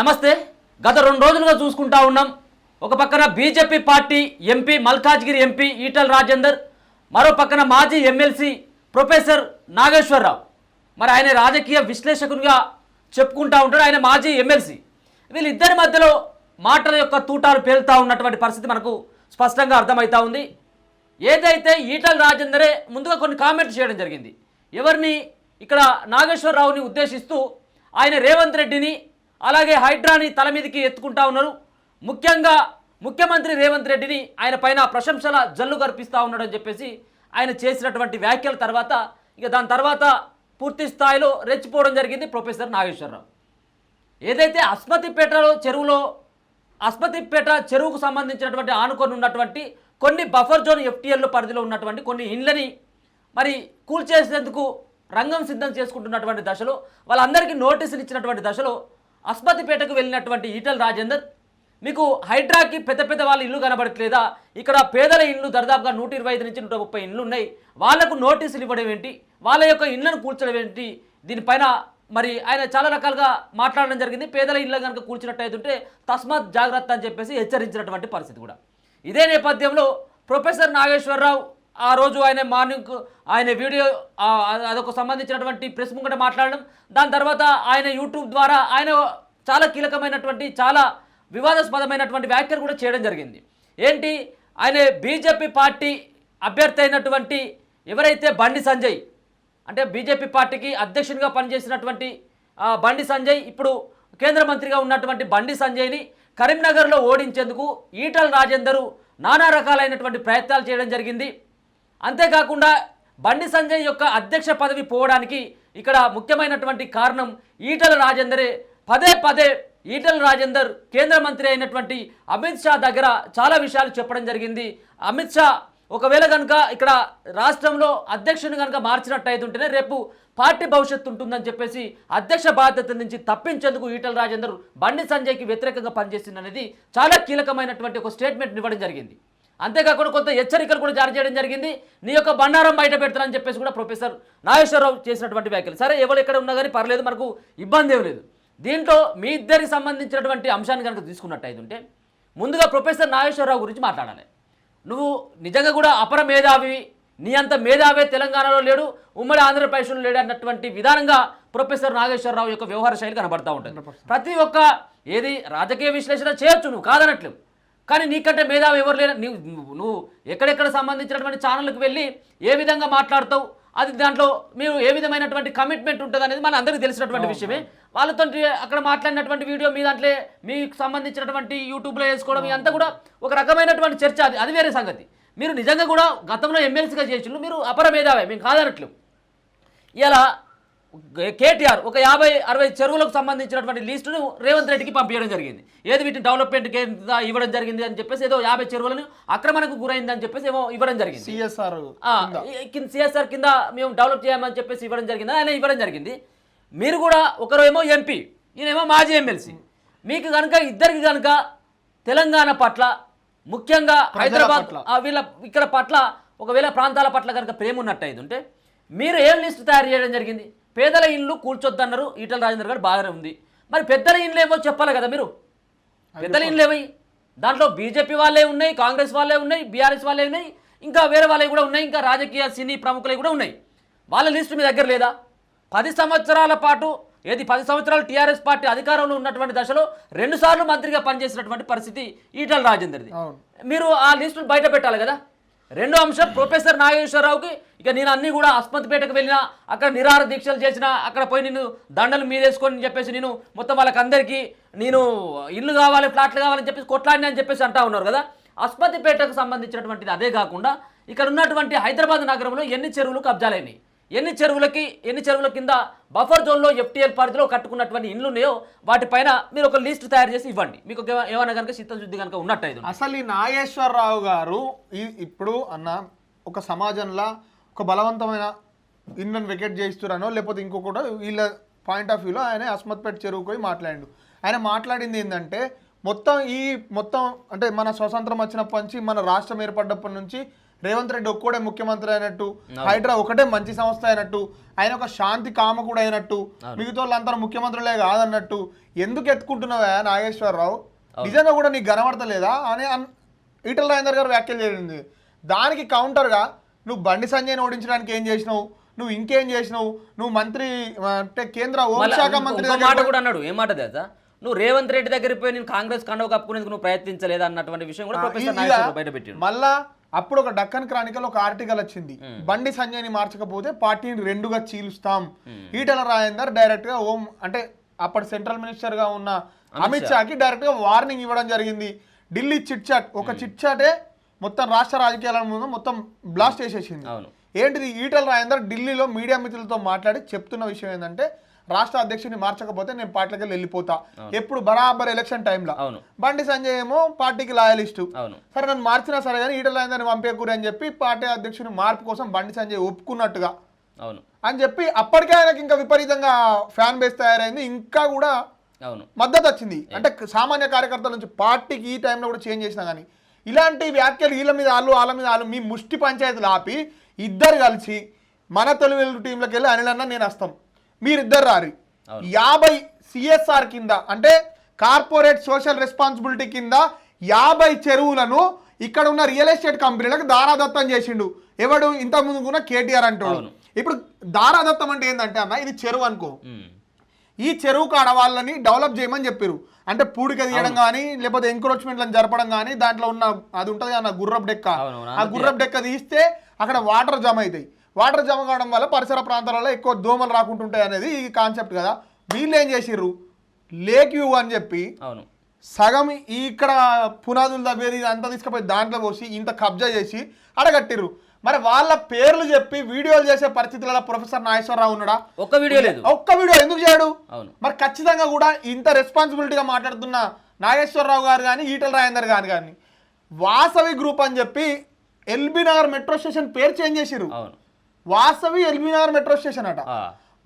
నమస్తే. గత 2 రోజులుగా చూసుకుంటా ఉన్నాం. ఒక పక్కన BJP party MP Malkajgiri MP Etela Rajender, మరో పక్కన మాజీ ఎమ్మెల్సీ ప్రొఫెసర్ నాగేశ్వరరావు. మరి ఆయన రాజకీయ విశ్లేషకునిగా చెప్పుకుంటా ఉంటాడు. ఆయన మాజీ ఎమ్మెల్సీ. వీళ్ళిద్దరి మధ్యలో మాటల యొక్క తూటాలు పేలుతూ ఉన్నటువంటి పరిస్థితి మనకు స్పష్టంగా అర్థమవుతా ఉంది. ఏదైతే ఈటల రాజేందరే ముందుగా కొన్ని కామెంట్స్ చేయడం జరిగింది. ఎవరిని? ఇక్కడ నాగేశ్వరరావుని ఉద్దేశిస్తూ ఆయన రేవంత్ రెడ్డిని అలాగే హైడ్రాని తల మీదకి ఎత్తుకుంటా ఉన్నారు. ముఖ్యంగా ముఖ్యమంత్రి రేవంత్ రెడ్డిని ఆయన పైన ప్రశంసల జల్లు కర్పిస్తూ ఉన్నాడని చెప్పేసి ఆయన చేసినటువంటి వ్యాఖ్యల తర్వాత ఇక దాని తర్వాత పూర్తి స్థాయిలో రెచ్చిపోవడం జరిగింది ప్రొఫెసర్ నాగేశ్వరరావు. ఏదైతే అస్మతిపేట చెరువుకు సంబంధించినటువంటి ఆనుకొని ఉన్నటువంటి కొన్ని బఫర్ జోన్ ఎఫ్టీఎల్ పరిధిలో ఉన్నటువంటి కొన్ని ఇండ్లని మరి కూల్చేసేందుకు రంగం సిద్ధం చేసుకుంటున్నటువంటి దశలో వాళ్ళందరికీ నోటీసులు ఇచ్చినటువంటి దశలో అస్మతిపేటకు వెళ్ళినటువంటి ఈటల రాజేందర్, మీకు హైడ్రాకి పెద్ద పెద్ద వాళ్ళ ఇల్లు కనబడట్లేదా? ఇక్కడ పేదల ఇల్లు దాదాపుగా 125 నుంచి 130 ఇళ్ళు ఉన్నాయి. వాళ్లకు నోటీసులు ఇవ్వడం ఏంటి? వాళ్ళ యొక్క ఇళ్లను కూల్చడం ఏంటి? దీనిపైన మరి ఆయన చాలా రకాలుగా మాట్లాడడం జరిగింది. పేదల ఇళ్ళు కనుక కూల్చినట్టయితుంటే తస్మాత్ జాగ్రత్త అని చెప్పేసి హెచ్చరించినటువంటి పరిస్థితి కూడా. ఇదే నేపథ్యంలో ప్రొఫెసర్ నాగేశ్వరరావు ఆ రోజు ఆయన మార్నింగ్ ఆయన వీడియో అదొక సంబంధించినటువంటి ప్రెస్ ముంగట మాట్లాడడం, దాని తర్వాత ఆయన యూట్యూబ్ ద్వారా ఆయన చాలా కీలకమైనటువంటి చాలా వివాదాస్పదమైనటువంటి వ్యాఖ్యలు కూడా చేయడం జరిగింది. ఏంటి? ఆయన బీజేపీ పార్టీ అభ్యర్థి అయినటువంటి ఎవరైతే బండి సంజయ్, అంటే బీజేపీ పార్టీకి అధ్యక్షునిగా పనిచేసినటువంటి బండి సంజయ్, ఇప్పుడు కేంద్ర మంత్రిగా ఉన్నటువంటి బండి సంజయ్ని కరీంనగర్లో ఓడించేందుకు ఈటల రాజేందర్ నానా రకాలైనటువంటి ప్రయత్నాలు చేయడం జరిగింది. అంతేకాకుండా బండి సంజయ్ యొక్క అధ్యక్ష పదవి పోవడానికి ఇక్కడ ముఖ్యమైనటువంటి కారణం ఈటల రాజేందరే. పదే పదే ఈటల రాజేందర్ కేంద్ర మంత్రి అయినటువంటి అమిత్ షా దగ్గర చాలా విషయాలు చెప్పడం జరిగింది. అమిత్ షా ఒకవేళ కనుక ఇక్కడ రాష్ట్రంలో అధ్యక్షుని కనుక మార్చినట్టయితుంటేనే రేపు పార్టీ భవిష్యత్తు ఉంటుందని చెప్పేసి అధ్యక్ష బాధ్యత నుంచి తప్పించేందుకు ఈటల రాజేందర్ బండి సంజయ్కి వ్యతిరేకంగా పనిచేసిందనేది చాలా కీలకమైనటువంటి ఒక స్టేట్మెంట్ ఇవ్వడం జరిగింది. అంతేకాకుండా కొంత హెచ్చరికలు కూడా జారీ చేయడం జరిగింది. నీ యొక్క బండారం బయట పెడతానని చెప్పేసి కూడా ప్రొఫెసర్ నాగేశ్వరరావు చేసినటువంటి వ్యాఖ్యలు. సరే, ఎవరు ఎక్కడ ఉన్నా కానీ పర్లేదు, మనకు ఇబ్బంది ఏం లేదు. దీంట్లో మీ ఇద్దరికి సంబంధించినటువంటి అంశాన్ని కనుక తీసుకున్నట్టయితుంటే ముందుగా ప్రొఫెసర్ నాగేశ్వరరావు గురించి మాట్లాడాలి. నువ్వు నిజంగా కూడా అపర మేధావి, నీ అంత మేధావే తెలంగాణలో లేడు, ఉమ్మడి ఆంధ్రప్రదేశ్లో లేడు అన్నటువంటి విధానంగా ప్రొఫెసర్ నాగేశ్వరరావు యొక్క వ్యవహార శైలి కనబడతా ఉంటుంది. ప్రతి ఒక్క ఏది రాజకీయ విశ్లేషణ చేయొచ్చు, నువ్వు కాదనట్లేవు, కానీ నీకంటే మేధావి ఎవరు లేరు. నువ్వు ఎక్కడెక్కడ సంబంధించినటువంటి ఛానళ్ళకి వెళ్ళి ఏ విధంగా మాట్లాడతావు, అది దాంట్లో మీరు ఏ విధమైనటువంటి కమిట్మెంట్ ఉంటుంది అనేది మన అందరికీ తెలిసినటువంటి విషయమే. వాళ్ళతో అక్కడ మాట్లాడినటువంటి వీడియో మీ దాంట్లో మీకు సంబంధించినటువంటి యూట్యూబ్లో వేసుకోవడం ఇదంతా కూడా ఒక రకమైనటువంటి చర్చ. అది వేరే సంగతి. మీరు నిజంగా కూడా గతంలో ఎమ్మెల్సీగా చేసిండ్రు, మీరు అపర మేధావే, మేము కాదనట్లేవు. ఇలా కేటీఆర్ ఒక 50-60 చెరువులకు సంబంధించినటువంటి లిస్టును రేవంత్ రెడ్డికి పంపించడం జరిగింది. ఏది వీటిని డెవలప్మెంట్ కింద ఇవ్వడం జరిగింది అని చెప్పేసి, ఏదో 50 చెరువులను ఆక్రమణకు గురైందని చెప్పేసి ఏమో ఇవ్వడం జరిగింది. సిఎస్ఆర్ కింద మేము డెవలప్ చేయమని చెప్పేసి ఇవ్వడం జరిగింది, ఆయన ఇవ్వడం జరిగింది. మీరు కూడా ఒకరు ఏమో ఎంపీ, ఈయనేమో మాజీ ఎమ్మెల్సీ. మీకు కనుక ఇద్దరికి కనుక తెలంగాణ పట్ల, ముఖ్యంగా హైదరాబాద్ వీళ్ళ ఇక్కడ పట్ల, ఒకవేళ ప్రాంతాల పట్ల కనుక ప్రేమ ఉన్నట్టయితుంటే మీరు ఏం లిస్టు తయారు చేయడం జరిగింది? పేదల ఇళ్ళు కూల్చొద్దన్నారు ఈటల రాజేందర్ గారు, బాగానే ఉంది. మరి పెద్దల ఇండ్లు ఏమో చెప్పాలి కదా మీరు. పెద్దల ఇండ్లు ఏమై దాంట్లో బీజేపీ వాళ్ళే ఉన్నాయి, కాంగ్రెస్ వాళ్ళే ఉన్నాయి, బీఆర్ఎస్ వాళ్ళే ఉన్నాయి, ఇంకా వేరే వాళ్ళవి కూడా ఉన్నాయి, ఇంకా రాజకీయ సినీ ప్రముఖులవి కూడా ఉన్నాయి. వాళ్ళ లిస్టు మీ దగ్గర లేదా? 10 సంవత్సరాల పాటు 10 సంవత్సరాలు టీఆర్ఎస్ పార్టీ అధికారంలో ఉన్నటువంటి దశలో 2 సార్లు మంత్రిగా పనిచేసినటువంటి పరిస్థితి ఈటల రాజేందర్ది. మీరు ఆ లిస్టును బయట పెట్టాలి కదా. రెండో అంశం, ప్రొఫెసర్ నాగేశ్వరరావుకి ఇక నేను అన్నీ కూడా అస్మతిపేటకు వెళ్ళినా, అక్కడ నిరాహార దీక్షలు చేసినా, అక్కడ పోయి నేను దండలు మీదేసుకొని చెప్పేసి నేను మొత్తం వాళ్ళకందరికీ నేను ఇల్లు కావాలి, ఫ్లాట్లు కావాలని చెప్పేసి కొట్లాడినా అని చెప్పేసి అంటా ఉన్నారు కదా. అస్మతిపేటకు సంబంధించినటువంటిది అదే కాకుండా ఇక్కడ ఉన్నటువంటి హైదరాబాద్ నగరంలో ఎన్ని చెరువులు కబ్జాలైనాయి, ఎన్ని చెరువుల కింద బఫర్ జోన్లో ఎఫ్టీఎల్ పరిధిలో కట్టుకున్నటువంటి ఇండ్లు ఉన్నాయో వాటిపైన మీరు ఒక లిస్ట్ తయారు చేసి ఇవ్వండి, మీకు ఏమైనా కనుక చిత్తశుద్ధి కనుక ఉన్నట్టయితే. అసలు ఈ నాగేశ్వరరావు గారు ఇప్పుడు అన్న ఒక సమాజంలో ఒక బలవంతమైన ఇండ్లను వెకెట్ చేయిస్తున్నారనో లేకపోతే ఇంకొకటి వీళ్ళ పాయింట్ ఆఫ్ వ్యూలో ఆయన అస్మత్పేట చెరువుకు పోయి మాట్లాడిండు. ఆయన మాట్లాడింది ఏంటంటే మొత్తం అంటే మన స్వతంత్రం వచ్చినప్పటి నుంచి, మన రాష్ట్రం ఏర్పడ్డప్పటి నుంచి రేవంత్ రెడ్డి ఒక్కడే ముఖ్యమంత్రి అయినట్టు, హైడ్రా ఒకటే మంచి సంస్థ అయినట్టు, ఆయన ఒక శాంతి కామకుడు అయినట్టు, మిగతా వాళ్ళంతా ముఖ్యమంత్రులే కాదన్నట్టు ఎందుకు ఎత్తుకుంటున్నావా నాగేశ్వరరావు? నిజంగా కూడా నీకు కనబడతలేదా అని ఈటల రాజేందర్ గారు వ్యాఖ్యలు చేసింది. దానికి కౌంటర్గా నువ్వు బండి సంజయ్ని ఓడించడానికి ఏం చేసినావు, నువ్వు ఇంకేం చేసినావు, నువ్వు మంత్రి అంటే కేంద్ర హోంశాఖ మంత్రి మాట కూడా అన్నాడు. ఏం మాట తెలుసా, నువ్వు రేవంత్ రెడ్డి దగ్గరికి పోయి నేను కాంగ్రెస్ కండవ కప్పుకునేందుకు నువ్వు ప్రయత్నించలేదు అన్నటువంటి విషయం కూడా ప్రొఫెసర్ నాగేశ్వరరావు బయటపెట్టాడు. మళ్ళా అప్పుడు ఒక డక్కన్ క్రానికల్ ఒక ఆర్టికల్ వచ్చింది, బండి సంజయ్ని మార్చకపోతే పార్టీని రెండుగా చీలుస్తాం. ఈటల రాజేందర్ డైరెక్ట్ గా హోం అంటే అప్పటి సెంట్రల్ మినిస్టర్ గా ఉన్న అమిత్ షాకి డైరెక్ట్ గా వార్నింగ్ ఇవ్వడం జరిగింది. ఢిల్లీ చిట్ చాట్, ఒక చిట్ చాటే మొత్తం రాష్ట్ర రాజకీయాల ముందు మొత్తం బ్లాస్ట్ చేసేసింది. ఏంటిది, ఈటల రాజేందర్ ఢిల్లీలో మీడియా మిత్రులతో మాట్లాడి చెప్తున్న విషయం ఏంటంటే రాష్ట్ర అధ్యక్షుడిని మార్చకపోతే నేను పార్టీకి వెళ్ళిపోతా. ఎప్పుడు బరాబర్ ఎలక్షన్ టైంలో. బండి సంజయ్ ఏమో పార్టీకి లాయలిస్టు, సరే నన్ను మార్చినా సరే కానీ ఈటల రాజేందర్ని పంపేకూరి అని చెప్పి పార్టీ అధ్యక్షుని మార్పు కోసం బండి సంజయ్ ఒప్పుకున్నట్టుగా అని చెప్పి అప్పటికే ఆయనకి ఇంకా విపరీతంగా ఫ్యాన్ బేస్ తయారైంది, ఇంకా కూడా మద్దతు వచ్చింది. అంటే సామాన్య కార్యకర్తల నుంచి పార్టీకి ఈ టైంలో కూడా చేంజ్ చేసినా కానీ ఇలాంటి వ్యాఖ్యలు వీళ్ళ మీద వాళ్ళ మీద మీ ముష్టి పంచాయతీలు ఆపి ఇద్దరు కలిసి మన తెలుగు టీంలోకి వెళ్ళి అనిలన్నా నేను వస్తాం, మీరిద్దరు రారి 50 CSR కింద అంటే కార్పొరేట్ సోషల్ రెస్పాన్సిబిలిటీ కింద 50 చెరువులను ఇక్కడ ఉన్న రియల్ ఎస్టేట్ కంపెనీలకు దారాదత్తం చేసిండు. ఎవడు ఇంతకుముందు కూడా కేటీఆర్ అంటాడు. ఇప్పుడు దారాదత్తం అంటే ఏంటంటే అన్న, ఇది చెరువు అనుకో, ఈ చెరువు కాడ వాళ్ళని డెవలప్ చేయమని చెప్పారు. అంటే పూడిక తీయడం కానీ లేకపోతే ఎంక్రోచ్మెంట్లను జరపడం కానీ దాంట్లో ఉన్న అది ఉంటుంది అన్న గుర్రపు డెక్క, ఆ గుర్రపు డెక్క తీస్తే అక్కడ వాటర్ జమ అవుతాయి. వాటర్ జమ కావడం వల్ల పరిసర ప్రాంతాలలో ఎక్కువ దోమలు రాకుంటుంటాయి అనేది ఈ కాన్సెప్ట్ కదా. వీళ్ళు ఏం చేసిర్రు, లేక్ వ్యూ అని చెప్పి సగం ఇక్కడ పునాదులు తవ్వేది అంతా తీసుకుపోయి దాంట్లో పోసి ఇంత కబ్జా చేసి అడగట్టిర్రు. మరి వాళ్ళ పేర్లు చెప్పి వీడియోలు చేసే పరిస్థితులలో ప్రొఫెసర్ నాగేశ్వరరావు ఉన్నాడా? ఒక్క వీడియో లేదు. ఒక్క వీడియో ఎందుకు చేయడు? మరి ఖచ్చితంగా కూడా ఇంత రెస్పాన్సిబిలిటీగా మాట్లాడుతున్న నాగేశ్వరరావు గారు కానీ ఈటల రాజేందర్ గారు కానీ వాసవి గ్రూప్ అని చెప్పి ఎల్బీ నగర్ మెట్రో స్టేషన్ పేరు చేంజ్ చేసిర్రు. Vasavi LB Nagar metro station అట.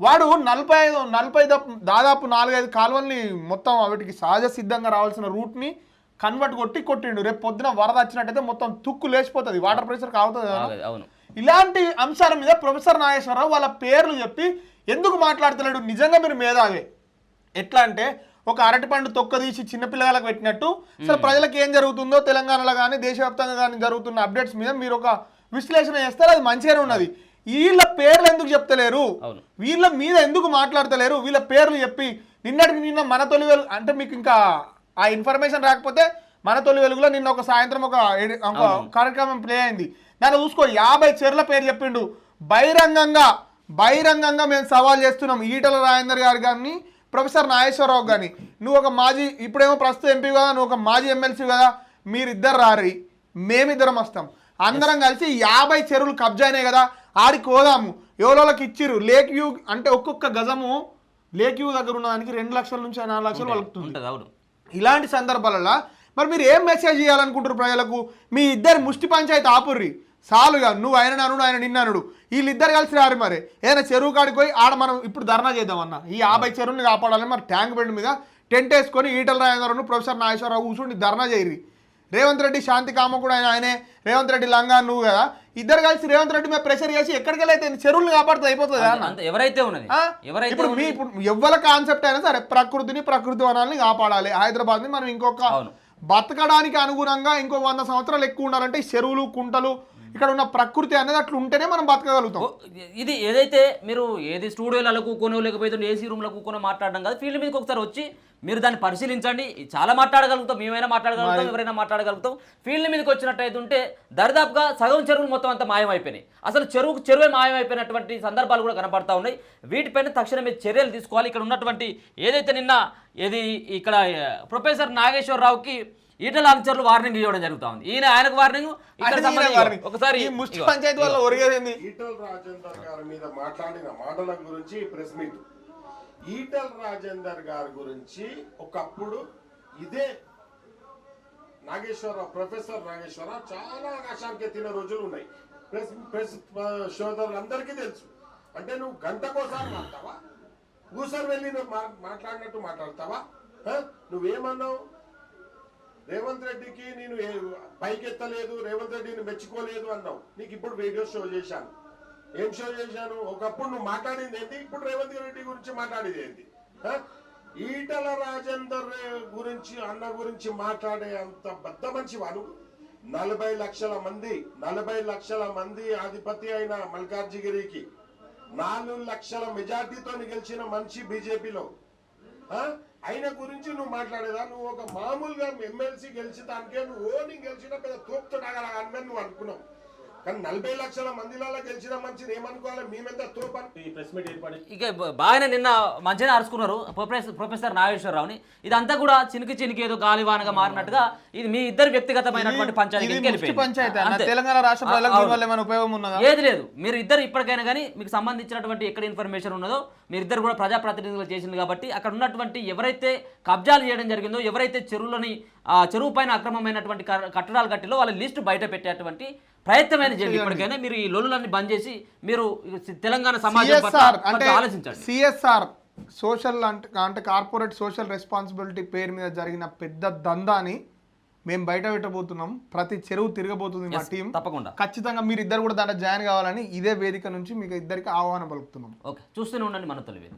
వాడు 40 దాదాపు 4-5 కాలువల్ని మొత్తం వాటికి సహజ సిద్ధంగా రావాల్సిన రూట్ని కన్వర్ట్ కొట్టిండు. రేపు పొద్దున వరద వచ్చినట్టయితే మొత్తం తుక్కు లేచిపోతుంది, వాటర్ ప్రెషర్ కావుతుంది కదా. ఇలాంటి అంశాల మీద ప్రొఫెసర్ నాగేశ్వరరావు వాళ్ళ పేర్లు చెప్పి ఎందుకు మాట్లాడుతున్నాడు? నిజంగా మీరు మేధావే. ఎట్లా అంటే ఒక అరటిపండు తొక్క తీసి చిన్నపిల్లలకు పెట్టినట్టు అసలు ప్రజలకు ఏం జరుగుతుందో తెలంగాణలో కానీ దేశవ్యాప్తంగా కానీ జరుగుతున్న అప్డేట్స్ మీద మీరు ఒక విశ్లేషణ చేస్తారు, అది మంచిగానే ఉన్నది. వీళ్ళ పేర్లు ఎందుకు చెప్తలేరు, వీళ్ళ మీద ఎందుకు మాట్లాడతలేరు? వీళ్ళ పేర్లు చెప్పి నిన్న మన తొలి వెలుగు అంటే మీకు ఇంకా ఆ ఇన్ఫర్మేషన్ రాకపోతే మన తొలి వెలుగులో నిన్న ఒక సాయంత్రం ఒక కార్యక్రమం ప్లే అయింది. దాన్ని చూసుకో, 50 చెర్ల పేరు చెప్పిండు. బహిరంగంగా మేము సవాల్ చేస్తున్నాం ఈటల రాజేందర్ గారు కానీ ప్రొఫెసర్ నాగేశ్వరరావు కానీ. నువ్వు ఒక మాజీ, ఇప్పుడేమో ప్రస్తుతం ఎంపీ కదా, నువ్వు ఒక మాజీ ఎమ్మెల్సీ కదా, మీరిద్దరు రారి, మేమిద్దరం వస్తాం, అందరం కలిసి 50 చెరువులు కబ్జా అయినాయి కదా, ఆడికి పోదాము. ఎవరోళ్ళకి ఇచ్చిర్రు లేక్ వ్యూ అంటే ఒక్కొక్క గజము లేక్ వ్యూ దగ్గర ఉన్నదానికి 2 లక్షల నుంచి 4 లక్షలు వలుకుతుంది. ఇలాంటి సందర్భాలలో మరి మీరు ఏం మెసేజ్ చేయాలనుకుంటారు ప్రజలకు? మీ ఇద్దరు ముష్టి పంచాయతీ ఆపుర్రి చాలుగా, నువ్వు ఆయన ననుడు ఆయన నిన్ననుడు, వీళ్ళిద్దరు కలిసి రారు. మరి ఏదైనా చెరువు కాడికి పోయి ఆడ మనం ఇప్పుడు ధర్నా చేద్దామన్నా, ఈ 50 చెరువుని కాపాడాలని మరి ట్యాంక్ బండ్ మీద టెంట్ వేసుకొని ఈటల రాజేందర్ ప్రొఫెసర్ నాగేశ్వరరావు కూర్చుని ధర్నా చేయరి. రేవంత్ రెడ్డి శాంతి కామకుడు ఆయనే, రేవంత్ రెడ్డి లంగా నువ్వు కదా, ఇద్దరు కలిసి రేవంత్ రెడ్డి మీద ప్రెషర్ చేసి ఎక్కడికి వెళ్ళైతే చెరువులు కాపాడుతూ అయిపోతుంది కదా. ఎవరైతే ఉన్నది ఇప్పుడు ఎవ్వల కాన్సెప్ట్ అయినా సరే ప్రకృతి వనాలని కాపాడాలి. హైదరాబాద్ని మనం ఇంకొక బతకడానికి అనుగుణంగా ఇంకో 100 సంవత్సరాలు ఎక్కువ ఉండాలంటే ఈ చెరువులు కుంటలు ఇక్కడ ఉన్న ప్రకృతి అనేది అట్లా ఉంటేనే మనం బతకగలుగుతాం. ఇది ఏదైతే మీరు ఏది స్టూడియోలలో కూర్చొని లేకపోతే ఏసీ రూమ్లో కూర్చొని మాట్లాడడం కాదు, ఫీల్డ్ మీదకి ఒకసారి వచ్చి మీరు దాన్ని పరిశీలించండి. చాలా మాట్లాడగలుగుతాం, మేమైనా మాట్లాడగలుగుతాం, ఎవరైనా మాట్లాడగలుగుతాం. ఫీల్డ్ మీదకి వచ్చినట్టయితే ఉంటే దరిదాపుగా సగం చెరువులు మొత్తం అంతా మాయమైపోయినాయి. అసలు చెరువే మాయమైపోయినటువంటి సందర్భాలు కూడా కనపడతా ఉన్నాయి. వీటిపైన తక్షణమే చర్యలు తీసుకోవాలి. ఇక్కడ ఉన్నటువంటి ఏదైతే నిన్న ఇక్కడ ప్రొఫెసర్ నాగేశ్వరరావుకి ఈటల అనుచరులు వార్నింగ్ ఇవ్వడం జరుగుతా ఉంది. ఆయనకు వార్నింగ్ ఒకసారి పంచాయతీ వల్ల ఒరిగేది. ఈటల రాజేందర్ గారి మీద మాట్లాడిన మాటల గురించి ప్రెస్ మీట్, ఈటల రాజేందర్ గారి గురించి ఒకప్పుడు ఇదే నాగేశ్వరరావు ప్రొఫెసర్ నాగేశ్వరరావు చాలా ఆకాశానికి ఎత్తిన రోజులు ఉన్నాయి. ప్రెస్ సోదరులందరికీ తెలుసు. అంటే నువ్వు గంటకోసారి మాట్లాడతావా, ఊసరు వెళ్ళి నువ్వు మాట్లాడినట్టు మాట్లాడతావా? నువ్వేమన్నావు? రేవంత్ రెడ్డికి నేను పైకెత్తలేదు, రేవంత్ రెడ్డిని మెచ్చుకోలేదు అన్నావు. నీకు ఇప్పుడు వీడియో షో చేశాను. ఏం షో చేశాను? ఒకప్పుడు నువ్వు మాట్లాడింది ఏంటి, ఇప్పుడు రేవంత్ రెడ్డి గురించి మాట్లాడేది ఏంటి? ఈటల రాజేందర్ గురించి అన్న గురించి మాట్లాడే అంత పెద్ద మనిషి వాడు. 40 లక్షల మంది అధిపతి అయిన మల్కార్జిగిరికి 4 లక్షల మెజార్టీతో గెలిచిన మనిషి బీజేపీలో. ఆయన గురించి నువ్వు మాట్లాడేదా? నువ్వు ఒక మామూలుగా ఎమ్మెల్సీ గెలిచిన దానికే నువ్వు గెలిచిన పెద్ద తోపుతున్నాగా అని నువ్వు అనుకున్నావు. కానీ 40 లక్షల మందిలో గెలిచిన మనిషిని ఏమనుకోవాలి? మేమెంత తోపని ఈ ప్రెస్ మీట్ ఏర్పడి ఇక బాగానే నిన్న మంచిగా అరుచుకున్నారు ప్రొఫెసర్ నాగేశ్వరరావుని. ఇదంతా కూడా చినికి ఏదో గాలివానగా మారినట్టుగా ఇది మీ ఇద్దరు వ్యక్తిగతమైనటువంటి పంచాయతీ. తెలంగాణ రాష్ట్ర ప్రజలకు దీనివల్ల ఏమైనా ఉపయోగం ఉన్నదా? ఏది లేదు. మీరు ఇద్దరు ఇప్పటికైనా కానీ మీకు సంబంధించినటువంటి ఎక్కడ ఇన్ఫర్మేషన్ ఉన్నదో మీరిద్దరు కూడా ప్రజాప్రతినిధులు చేసింది కాబట్టి అక్కడ ఉన్నటువంటి ఎవరైతే కబ్జాలు చేయడం జరిగిందో, ఎవరైతే చెరువు పైన అక్రమమైనటువంటి కట్టడాలు కట్టిలో వాళ్ళ లిస్టు బయట పెట్టేటువంటి ప్రయత్నమైన చేయండి. ఇప్పటికైనా మీరు ఈ లొల్లులన్నీ బంద్ చేసి మీరు తెలంగాణ సమాజం పట్ల ఆలోచించండి. సిఎస్ఆర్ సోషల్ అంటే కార్పొరేట్ సోషల్ రెస్పాన్సిబిలిటీ పేరు మీద జరిగిన పెద్ద దందాని మేము బయట పెట్టబోతున్నాం. ప్రతి చెరువు తిరగబోతుంది మా టీం. తప్పకుండా ఖచ్చితంగా మీరు ఇద్దరు కూడా దాంట్లో జాయిన్ కావాలని ఇదే వేదిక నుంచి మీకు ఇద్దరికి ఆహ్వానం పలుకుతున్నాం. ఓకే, చూస్తూనే ఉండండి మన తొలి.